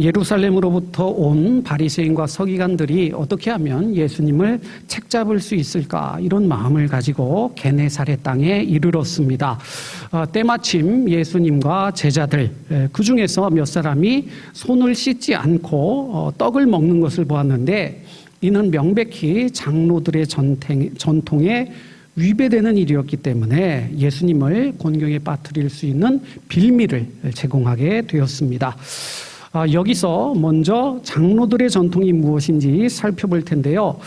예루살렘으로부터 온 바리새인과 서기관들이 어떻게 하면 예수님을 책잡을 수 있을까, 이런 마음을 가지고 게네사렛 땅에 이르렀습니다. 때마침 예수님과 제자들, 그 중에서 몇 사람이 손을 씻지 않고 떡을 먹는 것을 보았는데, 이는 명백히 장로들의 전통에 위배되는 일이었기 때문에 예수님을 곤경에 빠뜨릴 수 있는 빌미를 제공하게 되었습니다. 여기서 먼저 장로들의 전통이 무엇인지 살펴볼 텐데요.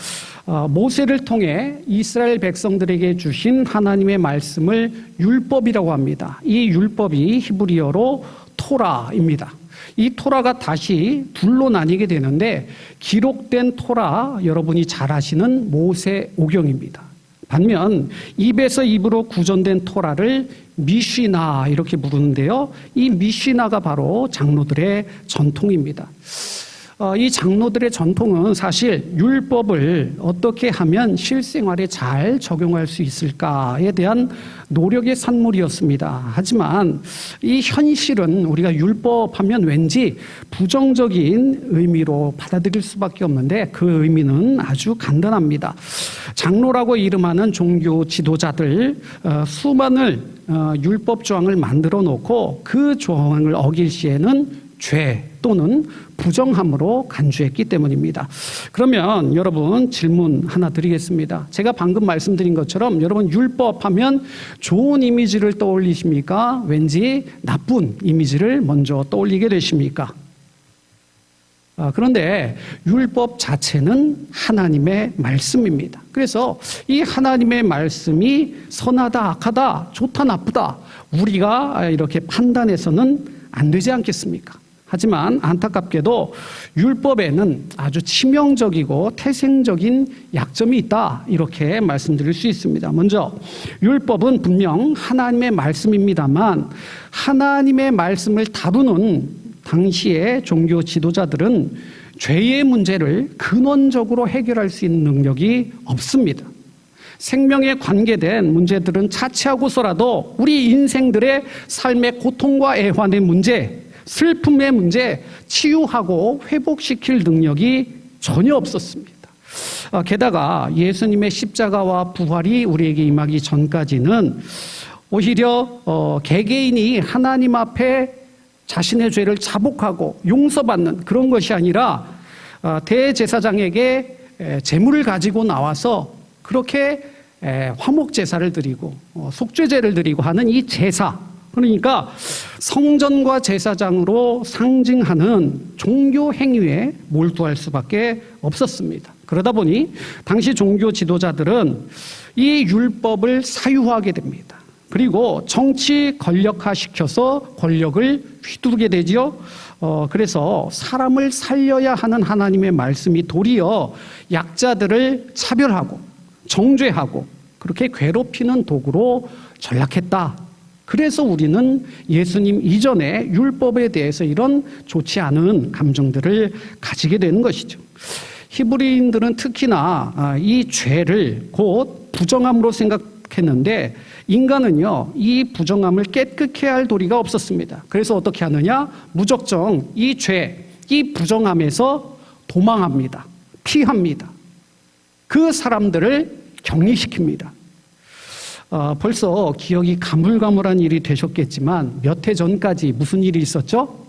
모세를 통해 이스라엘 백성들에게 주신 하나님의 말씀을 율법이라고 합니다. 이 율법이 히브리어로 토라입니다. 이 토라가 다시 둘로 나뉘게 되는데, 기록된 토라, 여러분이 잘 아시는 모세오경입니다. 반면 입에서 입으로 구전된 토라를 미시나 이렇게 부르는데요. 이 미시나가 바로 장로들의 전통입니다. 이 장로들의 전통은 사실 율법을 어떻게 하면 실생활에 잘 적용할 수 있을까에 대한 노력의 산물이었습니다. 하지만 이 현실은 우리가 율법하면 왠지 부정적인 의미로 받아들일 수밖에 없는데, 그 의미는 아주 간단합니다. 장로라고 이름하는 종교 지도자들, 수많은 율법 조항을 만들어 놓고 그 조항을 어길 시에는 죄 또는 부정함으로 간주했기 때문입니다. 그러면 여러분, 질문 하나 드리겠습니다. 제가 방금 말씀드린 것처럼 여러분, 율법하면 좋은 이미지를 떠올리십니까? 왠지 나쁜 이미지를 먼저 떠올리게 되십니까? 그런데 율법 자체는 하나님의 말씀입니다. 그래서 이 하나님의 말씀이 선하다, 악하다, 좋다, 나쁘다, 우리가 이렇게 판단해서는 안 되지 않겠습니까? 하지만 안타깝게도 율법에는 아주 치명적이고 태생적인 약점이 있다, 이렇게 말씀드릴 수 있습니다. 먼저, 율법은 분명 하나님의 말씀입니다만, 하나님의 말씀을 다루는 당시의 종교 지도자들은 죄의 문제를 근원적으로 해결할 수 있는 능력이 없습니다. 생명에 관계된 문제들은 차치하고서라도 우리 인생들의 삶의 고통과 애환의 문제, 슬픔의 문제 치유하고 회복시킬 능력이 전혀 없었습니다. 게다가 예수님의 십자가와 부활이 우리에게 임하기 전까지는 오히려 개개인이 하나님 앞에 자신의 죄를 자복하고 용서받는 그런 것이 아니라 대제사장에게 제물을 가지고 나와서 그렇게 화목제사를 드리고 속죄제를 드리고 하는 이 제사, 그러니까 성전과 제사장으로 상징하는 종교 행위에 몰두할 수밖에 없었습니다. 그러다 보니 당시 종교 지도자들은 이 율법을 사유화하게 됩니다. 그리고 정치 권력화시켜서 권력을 휘두르게 되지요. 그래서 사람을 살려야 하는 하나님의 말씀이 도리어 약자들을 차별하고 정죄하고 그렇게 괴롭히는 도구로 전락했다. 그래서 우리는 예수님 이전에 율법에 대해서 이런 좋지 않은 감정들을 가지게 되는 것이죠. 히브리인들은 특히나 이 죄를 곧 부정함으로 생각했는데, 인간은요, 이 부정함을 깨끗게 할 도리가 없었습니다. 그래서 어떻게 하느냐? 무작정 이 죄, 이 부정함에서 도망합니다. 피합니다. 그 사람들을 격리시킵니다. 벌써 기억이 가물가물한 일이 되셨겠지만 몇 해 전까지 무슨 일이 있었죠?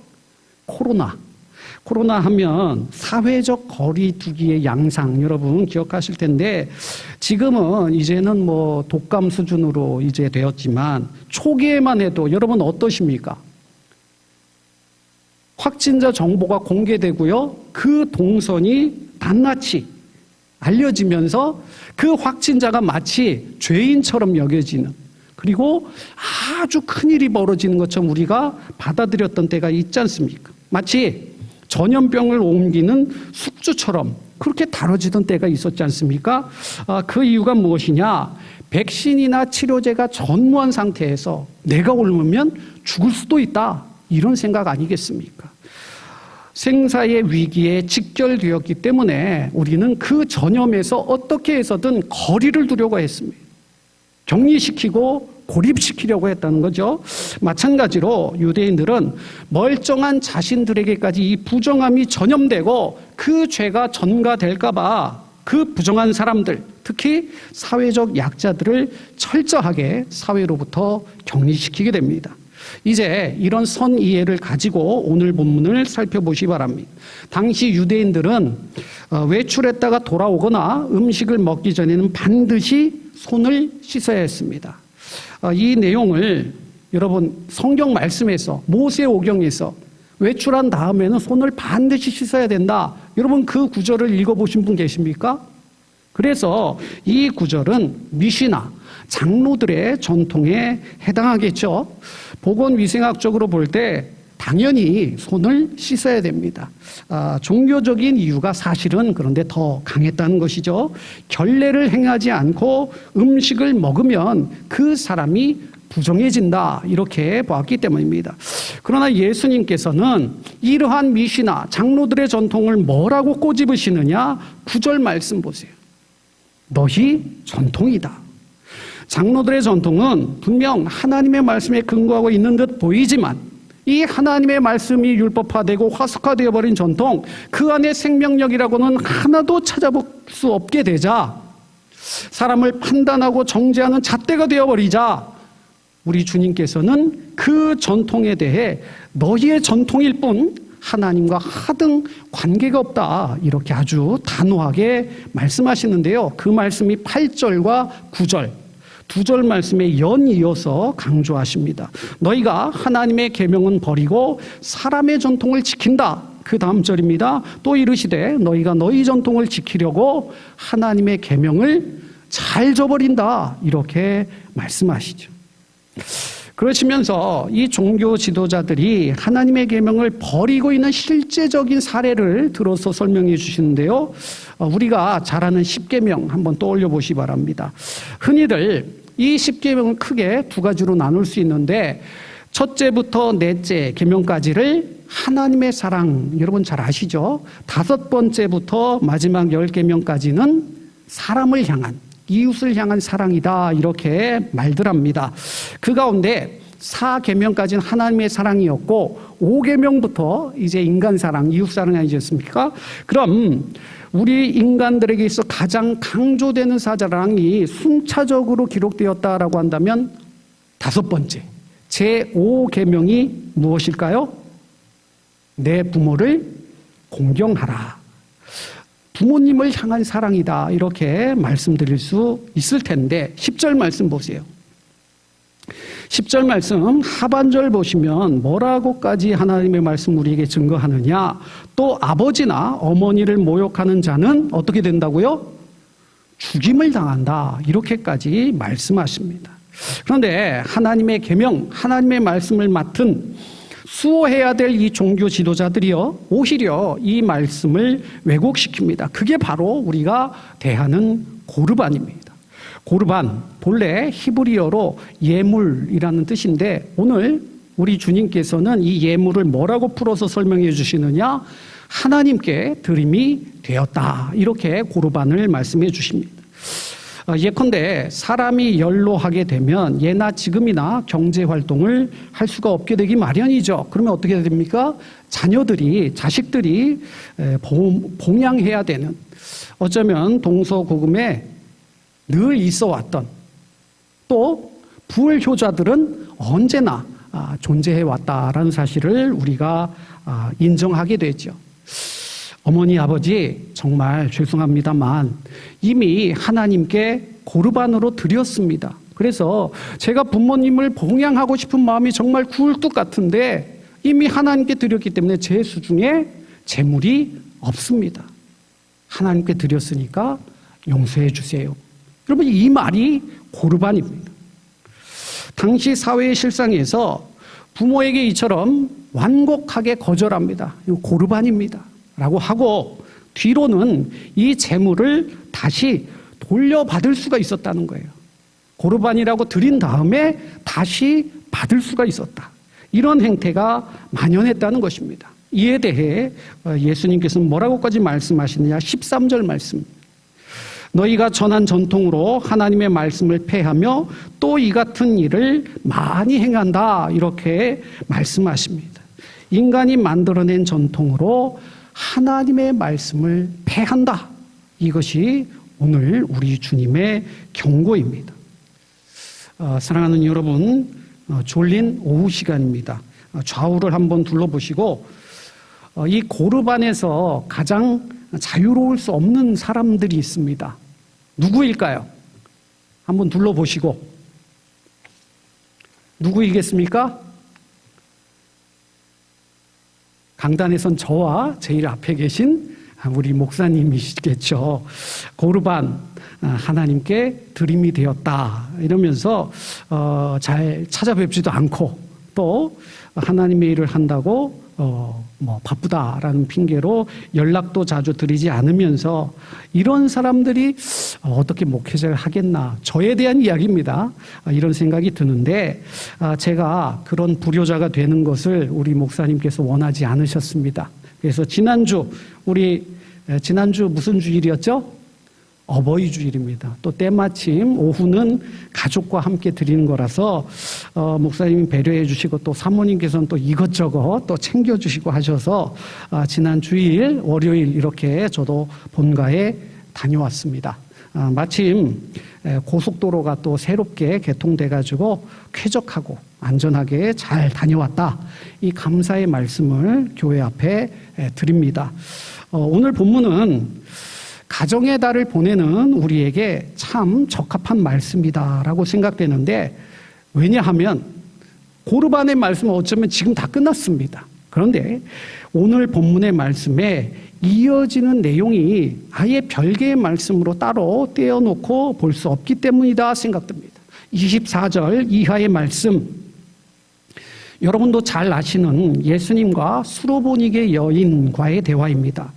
코로나 하면 사회적 거리두기의 양상, 여러분 기억하실 텐데, 지금은 이제는 뭐 독감 수준으로 이제 되었지만 초기에만 해도 여러분 어떠십니까? 확진자 정보가 공개되고요, 그 동선이 낱낱이 알려지면서 그 확진자가 마치 죄인처럼 여겨지는, 그리고 아주 큰일이 벌어지는 것처럼 우리가 받아들였던 때가 있지 않습니까? 마치 전염병을 옮기는 숙주처럼 그렇게 다뤄지던 때가 있었지 않습니까? 그 이유가 무엇이냐? 백신이나 치료제가 전무한 상태에서 내가 옮으면 죽을 수도 있다, 이런 생각 아니겠습니까? 생사의 위기에 직결되었기 때문에 우리는 그 전염에서 어떻게 해서든 거리를 두려고 했습니다. 격리시키고 고립시키려고 했다는 거죠. 마찬가지로 유대인들은 멀쩡한 자신들에게까지 이 부정함이 전염되고 그 죄가 전가될까 봐 그 부정한 사람들, 특히 사회적 약자들을 철저하게 사회로부터 격리시키게 됩니다. 이제 이런 선이해를 가지고 오늘 본문을 살펴보시기 바랍니다. 당시 유대인들은 외출했다가 돌아오거나 음식을 먹기 전에는 반드시 손을 씻어야 했습니다. 이 내용을 여러분 성경 말씀에서 모세오경에서 외출한 다음에는 손을 반드시 씻어야 된다. 여러분 그 구절을 읽어보신 분 계십니까? 그래서 이 구절은 미시나 장로들의 전통에 해당하겠죠. 보건위생학적으로 볼 때 당연히 손을 씻어야 됩니다. 종교적인 이유가 사실은 그런데 더 강했다는 것이죠. 결례를 행하지 않고 음식을 먹으면 그 사람이 부정해진다 이렇게 보았기 때문입니다. 그러나 예수님께서는 이러한 미시나 장로들의 전통을 뭐라고 꼬집으시느냐? 9절 말씀 보세요. 너희 전통이다. 장로들의 전통은 분명 하나님의 말씀에 근거하고 있는 듯 보이지만 이 하나님의 말씀이 율법화되고 화석화되어 버린 전통, 그 안에 생명력이라고는 하나도 찾아볼 수 없게 되자 사람을 판단하고 정죄하는 잣대가 되어버리자 우리 주님께서는 그 전통에 대해 너희의 전통일 뿐 하나님과 하등 관계가 없다 이렇게 아주 단호하게 말씀하시는데요. 그 말씀이 8절과 9절 두 절 말씀에 연이어서 강조하십니다. 너희가 하나님의 계명은 버리고 사람의 전통을 지킨다. 그 다음 절입니다. 또 이르시되 너희가 너희 전통을 지키려고 하나님의 계명을 잘 저버린다 이렇게 말씀하시죠. 그러시면서 이 종교 지도자들이 하나님의 계명을 버리고 있는 실제적인 사례를 들어서 설명해 주시는데요. 우리가 잘 아는 십계명 한번 떠올려 보시기 바랍니다. 흔히들 이 십계명은 크게 두 가지로 나눌 수 있는데 첫째부터 넷째 계명까지를 하나님의 사랑, 여러분 잘 아시죠? 다섯 번째부터 마지막 10계명까지는 사람을 향한, 이웃을 향한 사랑이다 이렇게 말들 합니다. 그 가운데 4계명까지는 하나님의 사랑이었고 5계명부터 이제 인간 사랑, 이웃 사랑이 아니겠습니까? 그럼 우리 인간들에게 있어 가장 강조되는 사랑이 순차적으로 기록되었다라고 한다면 다섯 번째 제5계명이 무엇일까요? 내 부모를 공경하라. 부모님을 향한 사랑이다 이렇게 말씀드릴 수 있을 텐데 10절 말씀 보세요. 10절 말씀 하반절 보시면 뭐라고까지 하나님의 말씀 우리에게 증거하느냐. 또 아버지나 어머니를 모욕하는 자는 어떻게 된다고요? 죽임을 당한다 이렇게까지 말씀하십니다. 그런데 하나님의 계명, 하나님의 말씀을 맡은 수호해야 될 이 종교 지도자들이요 오히려 이 말씀을 왜곡시킵니다. 그게 바로 우리가 대하는 고르반입니다. 고르반 본래 히브리어로 예물이라는 뜻인데 오늘 우리 주님께서는 이 예물을 뭐라고 풀어서 설명해 주시느냐? 하나님께 드림이 되었다 이렇게 고르반을 말씀해 주십니다. 예컨대 사람이 연로하게 되면 예나 지금이나 경제활동을 할 수가 없게 되기 마련이죠. 그러면 어떻게 됩니까? 자식들이 봉양해야 되는, 어쩌면 동서고금에 늘 있어 왔던, 또 부활효자들은 언제나 존재해 왔다라는 사실을 우리가 인정하게 되죠. 어머니, 아버지 정말 죄송합니다만 이미 하나님께 고르반으로 드렸습니다. 그래서 제가 부모님을 봉양하고 싶은 마음이 정말 굴뚝 같은데 이미 하나님께 드렸기 때문에 제 수중에 재물이 없습니다. 하나님께 드렸으니까 용서해 주세요. 여러분 이 말이 고르반입니다. 당시 사회의 실상에서 부모에게 이처럼 완곡하게 거절합니다. 이거 고르반입니다 라고 하고 뒤로는 이 재물을 다시 돌려받을 수가 있었다는 거예요. 고르반이라고 드린 다음에 다시 받을 수가 있었다. 이런 행태가 만연했다는 것입니다. 이에 대해 예수님께서는 뭐라고까지 말씀하시느냐? 13절 말씀. 너희가 전한 전통으로 하나님의 말씀을 폐하며 또 이 같은 일을 많이 행한다. 이렇게 말씀하십니다. 인간이 만들어낸 전통으로 하나님의 말씀을 폐한다. 이것이 오늘 우리 주님의 경고입니다. 사랑하는 여러분, 졸린 오후 시간입니다. 좌우를 한번 둘러보시고 이 고르반에서 가장 자유로울 수 없는 사람들이 있습니다. 누구일까요? 한번 둘러보시고 누구이겠습니까? 강단에선 저와 제일 앞에 계신 우리 목사님이시겠죠. 고르반 하나님께 드림이 되었다 이러면서 잘 찾아뵙지도 않고 또 하나님의 일을 한다고 바쁘다라는 핑계로 연락도 자주 드리지 않으면서 이런 사람들이 어떻게 목회자를 하겠나, 저에 대한 이야기입니다. 이런 생각이 드는데 제가 그런 불효자가 되는 것을 우리 목사님께서 원하지 않으셨습니다. 그래서 지난주 무슨 주일이었죠? 어버이 주일입니다. 또 때마침 오후는 가족과 함께 드리는 거라서 목사님이 배려해 주시고 또 사모님께서는 또 이것저것 또 챙겨 주시고 하셔서 지난 주일 월요일 이렇게 저도 본가에 다녀왔습니다. 마침 고속도로가 또 새롭게 개통돼 가지고 쾌적하고 안전하게 잘 다녀왔다. 이 감사의 말씀을 교회 앞에 드립니다. 오늘 본문은 가정의 달을 보내는 우리에게 참 적합한 말씀이다라고 생각되는데, 왜냐하면 고르반의 말씀은 어쩌면 지금 다 끝났습니다. 그런데 오늘 본문의 말씀에 이어지는 내용이 아예 별개의 말씀으로 따로 떼어놓고 볼 수 없기 때문이다 생각됩니다. 24절 이하의 말씀, 여러분도 잘 아시는 예수님과 수로보니게 여인과의 대화입니다.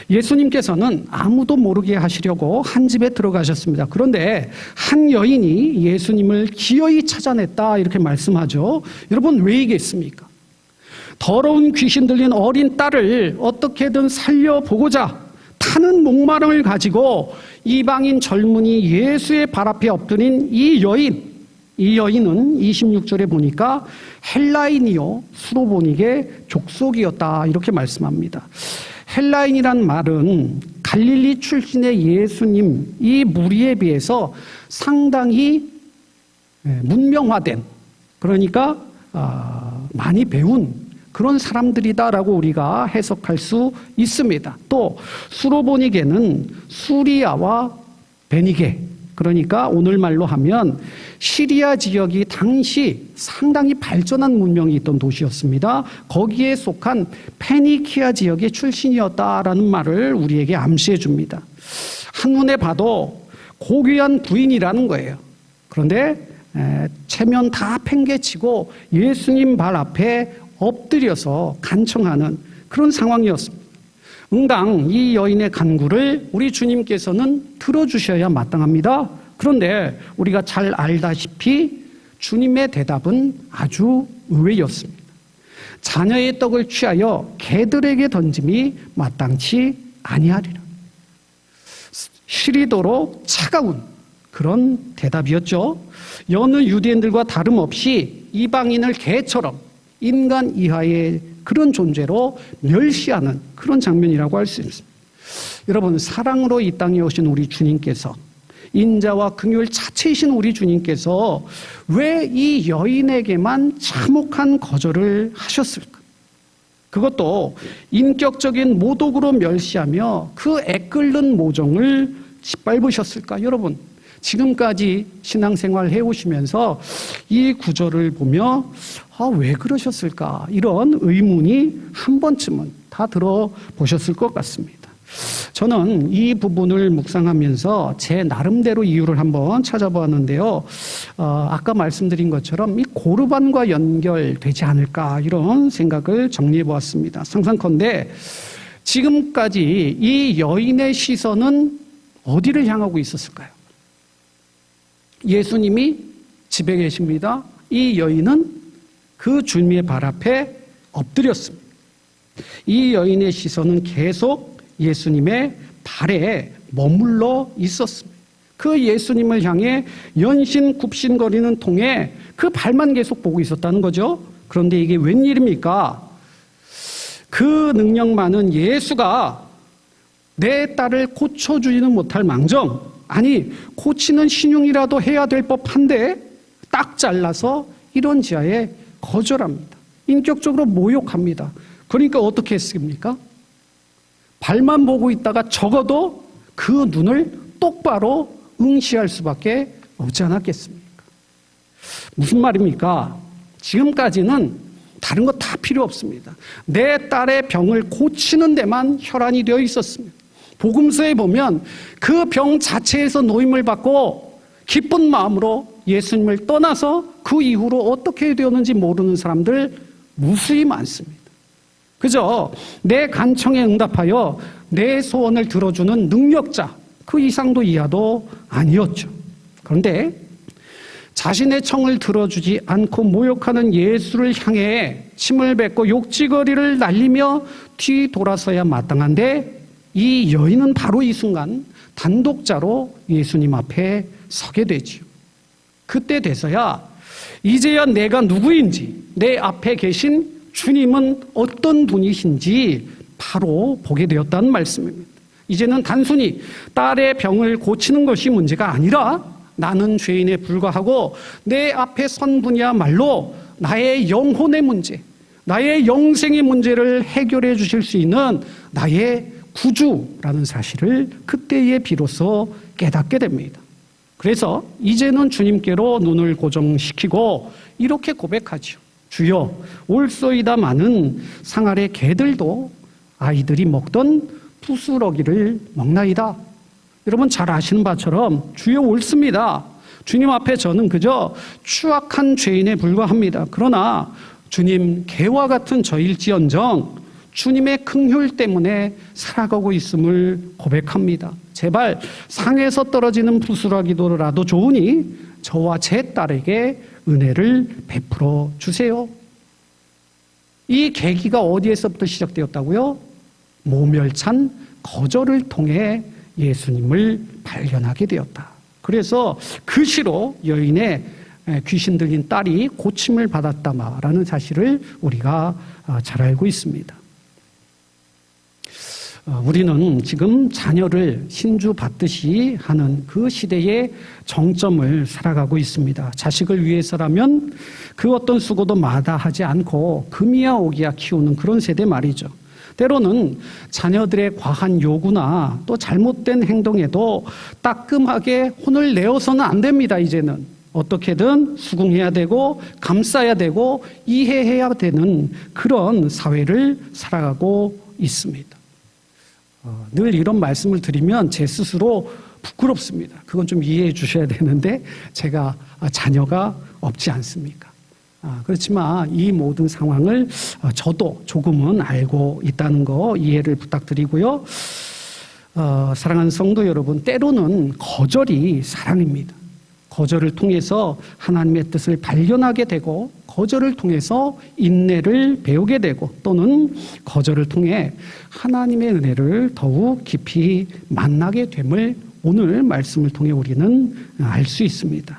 예수님께서는 아무도 모르게 하시려고 한 집에 들어가셨습니다. 그런데 한 여인이 예수님을 기어이 찾아냈다 이렇게 말씀하죠. 여러분, 왜 이겠습니까? 더러운 귀신 들린 어린 딸을 어떻게든 살려보고자 타는 목마름을 가지고 이방인 젊은이 예수의 발 앞에 엎드린 이 여인은 26절에 보니까 헬라인이요 수로보니게 족속이었다 이렇게 말씀합니다. 헬라인이란 말은 갈릴리 출신의 예수님 이 무리에 비해서 상당히 문명화된, 그러니까 많이 배운 그런 사람들이다라고 우리가 해석할 수 있습니다. 또 수로보니게는 수리아와 베니게, 그러니까 오늘말로 하면 시리아 지역이 당시 상당히 발전한 문명이 있던 도시였습니다. 거기에 속한 페니키아 지역의 출신이었다라는 말을 우리에게 암시해 줍니다. 한눈에 봐도 고귀한 부인이라는 거예요. 그런데 체면 다 팽개치고 예수님 발 앞에 엎드려서 간청하는 그런 상황이었습니다. 응당 이 여인의 간구를 우리 주님께서는 들어주셔야 마땅합니다. 그런데 우리가 잘 알다시피 주님의 대답은 아주 의외였습니다. 자녀의 떡을 취하여 개들에게 던짐이 마땅치 아니하리라. 시리도록 차가운 그런 대답이었죠. 여느 유대인들과 다름없이 이방인을 개처럼 인간 이하의 그런 존재로 멸시하는 그런 장면이라고 할 수 있습니다. 여러분, 사랑으로 이 땅에 오신 우리 주님께서, 인자와 긍휼 자체이신 우리 주님께서 왜 이 여인에게만 참혹한 거절을 하셨을까? 그것도 인격적인 모독으로 멸시하며 그 애끓는 모종을 짓밟으셨을까? 여러분, 지금까지 신앙생활 해오시면서 이 구절을 보며 왜 그러셨을까? 이런 의문이 한 번쯤은 다 들어보셨을 것 같습니다. 저는 이 부분을 묵상하면서 제 나름대로 이유를 한번 찾아보았는데요. 아까 말씀드린 것처럼 이 고르반과 연결되지 않을까 이런 생각을 정리해 보았습니다. 상상컨대 지금까지 이 여인의 시선은 어디를 향하고 있었을까요? 예수님이 집에 계십니다. 이 여인은 그 주님의 발 앞에 엎드렸습니다. 이 여인의 시선은 계속 예수님의 발에 머물러 있었습니다. 그 예수님을 향해 연신 굽신거리는 통에 그 발만 계속 보고 있었다는 거죠. 그런데 이게 웬일입니까? 그 능력 많은 예수가 내 딸을 고쳐주지는 못할 망정, 아니 고치는 신용이라도 해야 될 법한데 딱 잘라서 이런 지하에 거절합니다. 인격적으로 모욕합니다. 그러니까 어떻게 했습니까? 발만 보고 있다가 적어도 그 눈을 똑바로 응시할 수밖에 없지 않았겠습니까? 무슨 말입니까? 지금까지는 다른 거 다 필요 없습니다. 내 딸의 병을 고치는 데만 혈안이 되어 있었습니다. 복음서에 보면 그 병 자체에서 노임을 받고 기쁜 마음으로 예수님을 떠나서 그 이후로 어떻게 되었는지 모르는 사람들 무수히 많습니다. 그저 내 간청에 응답하여 내 소원을 들어주는 능력자, 그 이상도 이하도 아니었죠. 그런데 자신의 청을 들어주지 않고 모욕하는 예수를 향해 침을 뱉고 욕지거리를 날리며 뒤돌아서야 마땅한데 이 여인은 바로 이 순간 단독자로 예수님 앞에 서게 되지요. 그때 돼서야 이제야 내가 누구인지, 내 앞에 계신 주님은 어떤 분이신지 바로 보게 되었다는 말씀입니다. 이제는 단순히 딸의 병을 고치는 것이 문제가 아니라 나는 죄인에 불과하고 내 앞에 선 분이야말로 나의 영혼의 문제, 나의 영생의 문제를 해결해 주실 수 있는 나의 구주라는 사실을 그때에 비로소 깨닫게 됩니다. 그래서 이제는 주님께로 눈을 고정시키고 이렇게 고백하죠. 주여, 올소이다마는 상 아래 개들도 아이들이 먹던 부스러기를 먹나이다. 여러분 잘 아시는 바처럼 주여 옳습니다. 주님 앞에 저는 그저 추악한 죄인에 불과합니다. 그러나 주님, 개와 같은 저일지언정 주님의 긍휼 때문에 살아가고 있음을 고백합니다. 제발 상에서 떨어지는 부스러기도라도 좋으니 저와 제 딸에게 은혜를 베풀어 주세요. 이 계기가 어디에서부터 시작되었다고요? 모멸찬 거절을 통해 예수님을 발견하게 되었다. 그래서 그 시로 여인의 귀신 들린 딸이 고침을 받았다라는 사실을 우리가 잘 알고 있습니다. 우리는 지금 자녀를 신주 받듯이 하는 그 시대의 정점을 살아가고 있습니다. 자식을 위해서라면 그 어떤 수고도 마다하지 않고 금이야 오기야 키우는 그런 세대 말이죠. 때로는 자녀들의 과한 요구나 또 잘못된 행동에도 따끔하게 혼을 내어서는 안 됩니다. 이제는 어떻게든 수긍해야 되고 감싸야 되고 이해해야 되는 그런 사회를 살아가고 있습니다. 늘 이런 말씀을 드리면 제 스스로 부끄럽습니다. 그건 좀 이해해 주셔야 되는데 제가 자녀가 없지 않습니까? 그렇지만 이 모든 상황을 저도 조금은 알고 있다는 거 이해를 부탁드리고요. 사랑하는 성도 여러분, 때로는 거절이 사랑입니다. 거절을 통해서 하나님의 뜻을 발견하게 되고 거절을 통해서 인내를 배우게 되고 또는 거절을 통해 하나님의 은혜를 더욱 깊이 만나게 됨을 오늘 말씀을 통해 우리는 알 수 있습니다.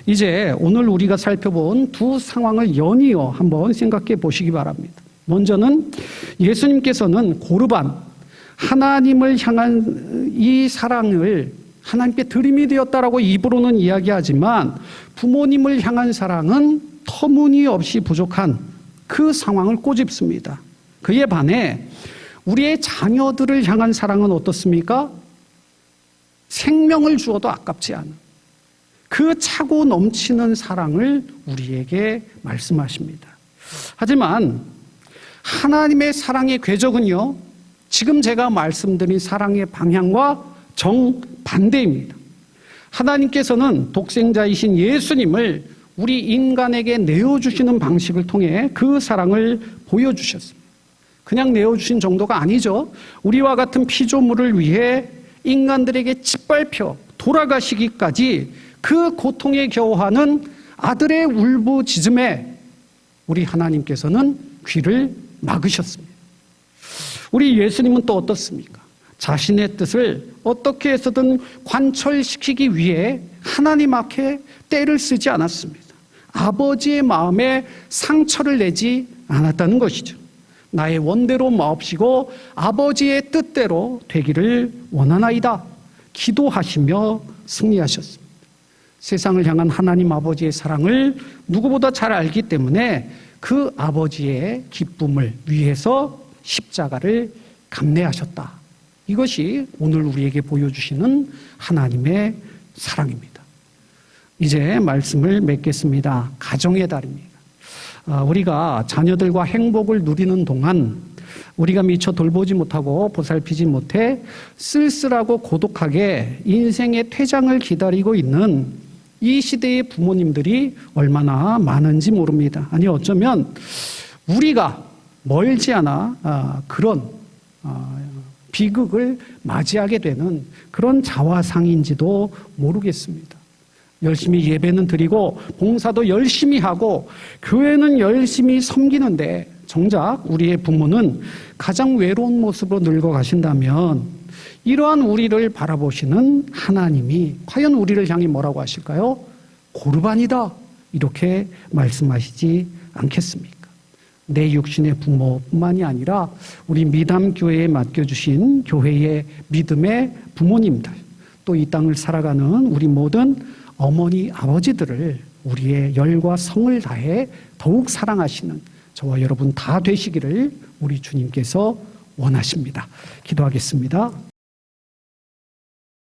이제 오늘 우리가 살펴본 두 상황을 연이어 한번 생각해 보시기 바랍니다. 먼저는 예수님께서는 고르반, 하나님을 향한 이 사랑을 하나님께 드림이 되었다라고 입으로는 이야기하지만 부모님을 향한 사랑은 터무니없이 부족한 그 상황을 꼬집습니다. 그에 반해 우리의 자녀들을 향한 사랑은 어떻습니까? 생명을 주어도 아깝지 않은 그 차고 넘치는 사랑을 우리에게 말씀하십니다. 하지만 하나님의 사랑의 궤적은요, 지금 제가 말씀드린 사랑의 방향과 정반대입니다. 하나님께서는 독생자이신 예수님을 우리 인간에게 내어주시는 방식을 통해 그 사랑을 보여주셨습니다. 그냥 내어주신 정도가 아니죠. 우리와 같은 피조물을 위해 인간들에게 짓밟혀 돌아가시기까지 그 고통에 겨워하는 아들의 울부짖음에 우리 하나님께서는 귀를 막으셨습니다. 우리 예수님은 또 어떻습니까? 자신의 뜻을 어떻게 해서든 관철시키기 위해 하나님 앞에 때를 쓰지 않았습니다. 아버지의 마음에 상처를 내지 않았다는 것이죠. 나의 원대로 마옵시고 아버지의 뜻대로 되기를 원하나이다. 기도하시며 승리하셨습니다. 세상을 향한 하나님 아버지의 사랑을 누구보다 잘 알기 때문에 그 아버지의 기쁨을 위해서 십자가를 감내하셨다. 이것이 오늘 우리에게 보여주시는 하나님의 사랑입니다. 이제 말씀을 맺겠습니다. 가정의 달입니다. 우리가 자녀들과 행복을 누리는 동안 우리가 미처 돌보지 못하고 보살피지 못해 쓸쓸하고 고독하게 인생의 퇴장을 기다리고 있는 이 시대의 부모님들이 얼마나 많은지 모릅니다. 아니 어쩌면 우리가 멀지 않아 그런 비극을 맞이하게 되는 그런 자화상인지도 모르겠습니다. 열심히 예배는 드리고 봉사도 열심히 하고 교회는 열심히 섬기는데 정작 우리의 부모는 가장 외로운 모습으로 늙어가신다면 이러한 우리를 바라보시는 하나님이 과연 우리를 향해 뭐라고 하실까요? 고르반이다 이렇게 말씀하시지 않겠습니까? 내 육신의 부모뿐만이 아니라 우리 미담교회에 맡겨주신 교회의 믿음의 부모님들, 또 이 땅을 살아가는 우리 모든 어머니, 아버지들을 우리의 열과 성을 다해 더욱 사랑하시는 저와 여러분 다 되시기를 우리 주님께서 원하십니다. 기도하겠습니다.